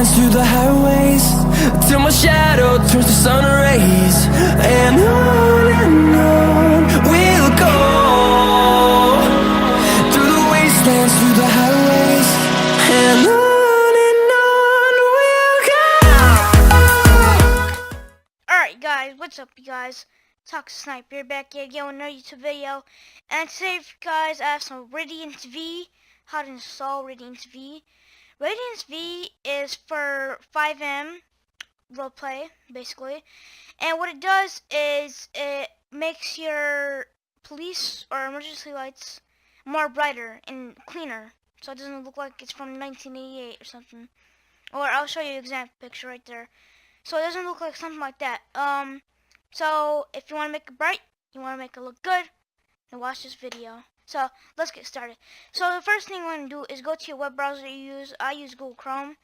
wastelands, through the highways, till my shadow turns to sun rays. And on we'll go, through the wastelands, through the highways, and on we'll go. Alright guys, what's up you guys? Toxic Sniper back here again with another YouTube video. And today guys, I have some Radiance V, how to install Radiance V. Radiance V is for Fivem roleplay, basically. And what it does is it makes your police or emergency lights more brighter and cleaner. So it doesn't look like it's from 1988 or something. Or I'll show you an example picture right there. So it doesn't look like something like that. So if you want to make it bright, you want to make it look good, then watch this video. So let's get started. So the first thing you want to do is go to your web browser that you use. I use Google Chrome.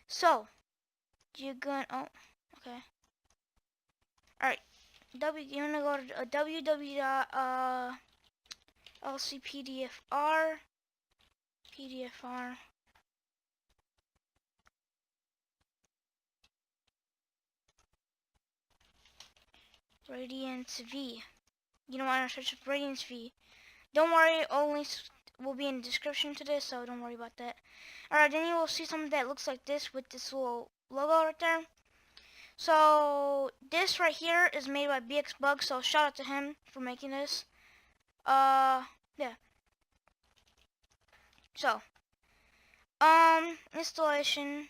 So you're gonna alright, you wanna go to www.lcpdfr Radiance V. You don't want to search for Radiance V. Don't worry, all links will be in the description to this, so don't worry about that. Alright, then you will see something that looks like this with this little logo right there. So this right here is made by BXBug, so shout out to him for making this. Yeah. So installation,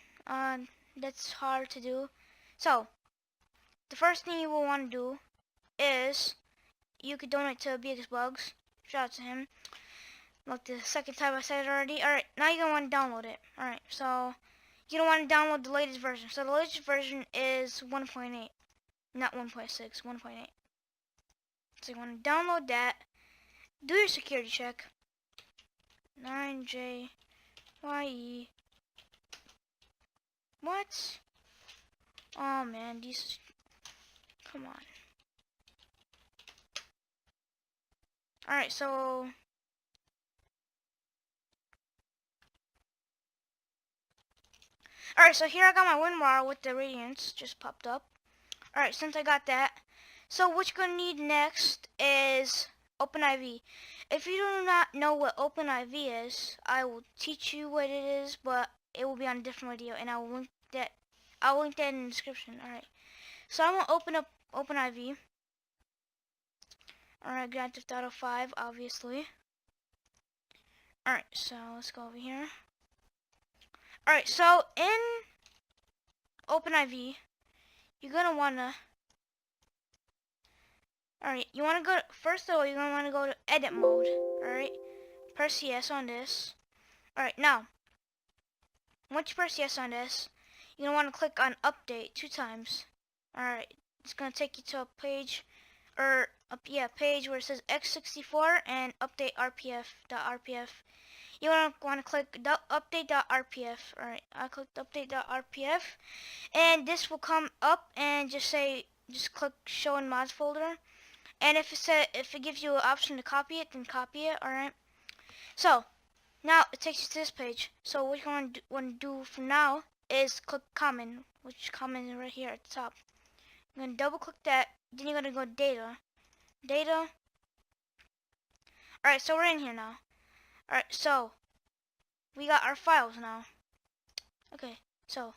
that's hard to do. So the first thing you will want to do is you could donate to BXBugs. Shout out to him. Like the second time I said it already. Alright, now you're going to want to download it. Alright, so you don't want to download the latest version. So the latest version is 1.8. Not 1.6, 1.8. So you want to download that. Do your security check. 9JYE. What? Oh man, these... Come on. Alright, so... Alright, so here I got my WinRAR with the Radiance, just popped up. Alright, since I got that, so what you're going to need next is OpenIV. If you do not know what OpenIV is, I will teach you what it is, but it will be on a different video, and I'll link that in the description. Alright, so I'm going to open up OpenIV. Alright, Grand Theft Auto 5, obviously. Alright, so let's go over here. Alright, so in OpenIV, you're gonna wanna... Alright, you wanna go... First of all, you're gonna wanna go to edit mode. Alright, press yes on this. Alright, now, once you press yes on this, you're gonna wanna click on update 2 times. Alright, it's gonna take you to a page... page where it says x64 and update rpf.rpf. You want to click update.rpf. Alright, I clicked update.rpf, and this will come up and just click show in mods folder. And if it gives you an option to copy it, then copy it. Alright. So now it takes you to this page. So what you want to do from now is click common, which common is right here at the top. I'm gonna double click that. Then you're gonna go data. Alright, so we're in here now. Alright, so we got our files now. Okay, so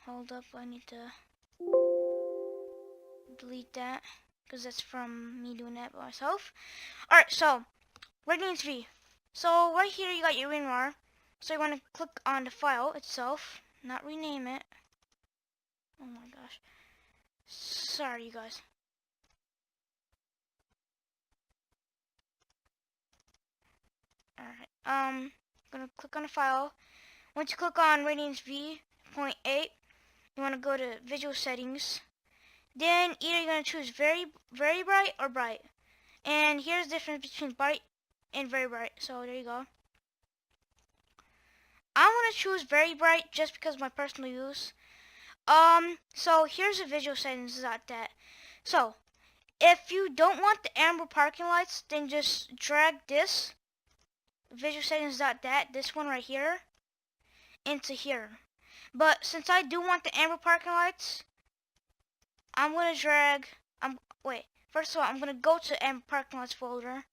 hold up, I need to delete that because that's from me doing that by myself. Alright, so Radiance V. So right here you got your WinRAR. So you want to click on the file itself, not rename it. Oh my gosh. Sorry, you guys. Alright, gonna click on the file. Once you click on Radiance V 0.8, you want to go to visual settings. Then either you're gonna choose very bright or bright. And here's the difference between bright and very bright. So there you go. I'm gonna choose very bright just because of my personal use. So here's the visual settings about that. So if you don't want the amber parking lights, then just drag this visual settings.dat, this one right here, into here. But since I do want the amber parking lights, I'm gonna drag. First of all, I'm gonna go to amber parking lights folder,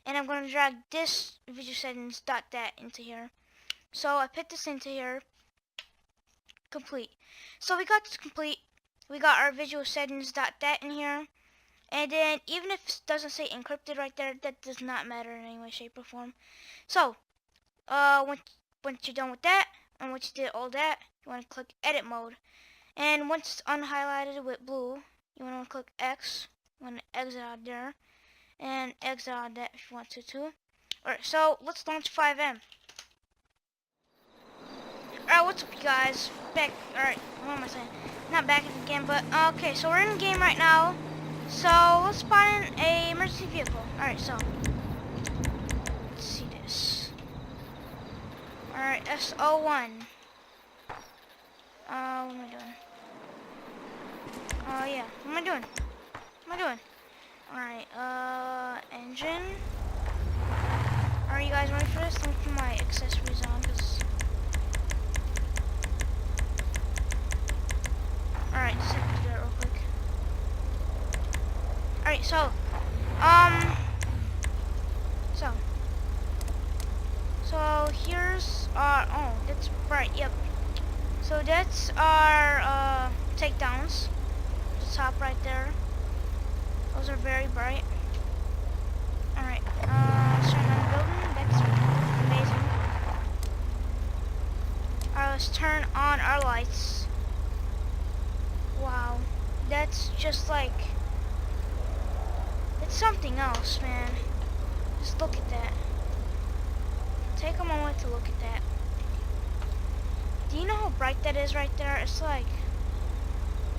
and I'm gonna drag this visual settings .dat into here. So I put this into here. Complete. So we got this complete. We got our visual settings .dat in here. And then even if it doesn't say encrypted right there, that does not matter in any way, shape, or form. So, once you're done with that, and once you did all that, you want to click edit mode. And once it's unhighlighted with blue, you want to click X. You want to exit out there, and exit out that if you want to too. Alright, so let's launch Fivem. Alright, what's up you guys? Back, alright, what am I saying? Not back again, but okay, so we're in the game right now. So let's spawn in a emergency vehicle. Alright, so let's see this. Alright, SO1. What am I doing? Yeah, what am I doing? What am I doing? Alright, engine. Are you guys ready for this? Let me put my accessories on, cause alright, just have to do that real quick. Alright, so here's our, oh, that's bright, yep. So that's our, takedowns. The top right there. Those are very bright. Alright, let's turn on the building. That's amazing. Alright, let's turn on our lights. Wow, that's just like, it's something else, man. Just look at that. Take a moment to look at that. Do you know how bright that is right there? It's like,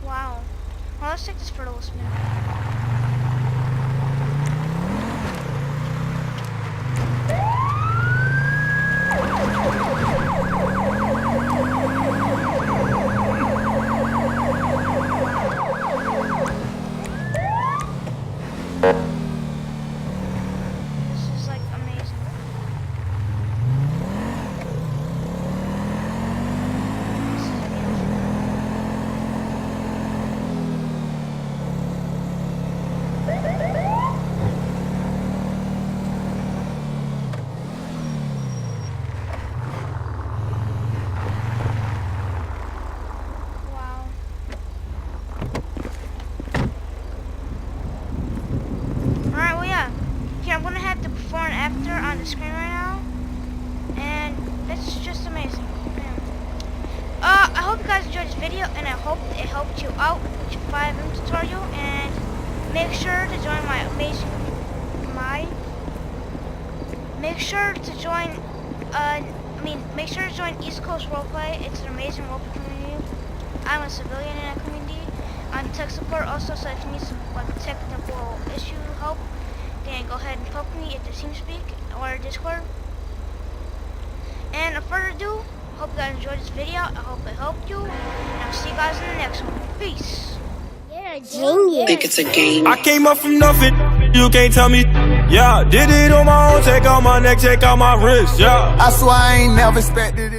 wow. Well, let's take this for a little spin. On the screen right now, and it's just amazing. I hope you guys enjoyed this video, and I hope it helped you out with your Fivem tutorial. And make sure to join make sure to join East Coast Roleplay. It's an amazing roleplay community. I'm a civilian in that community. I'm tech support also, so if you need some like technical issue help, then go ahead and poke me at the TeamSpeak or Discord. And without further ado, hope you guys enjoyed this video. I hope it helped you. And I'll see you guys in the next one. Peace. Yeah, genius. Think it's a game. I came up from nothing, you can't tell me. Yeah, did it on my own, take out my neck, take out my wrist, yeah. I swear I ain't never expected it.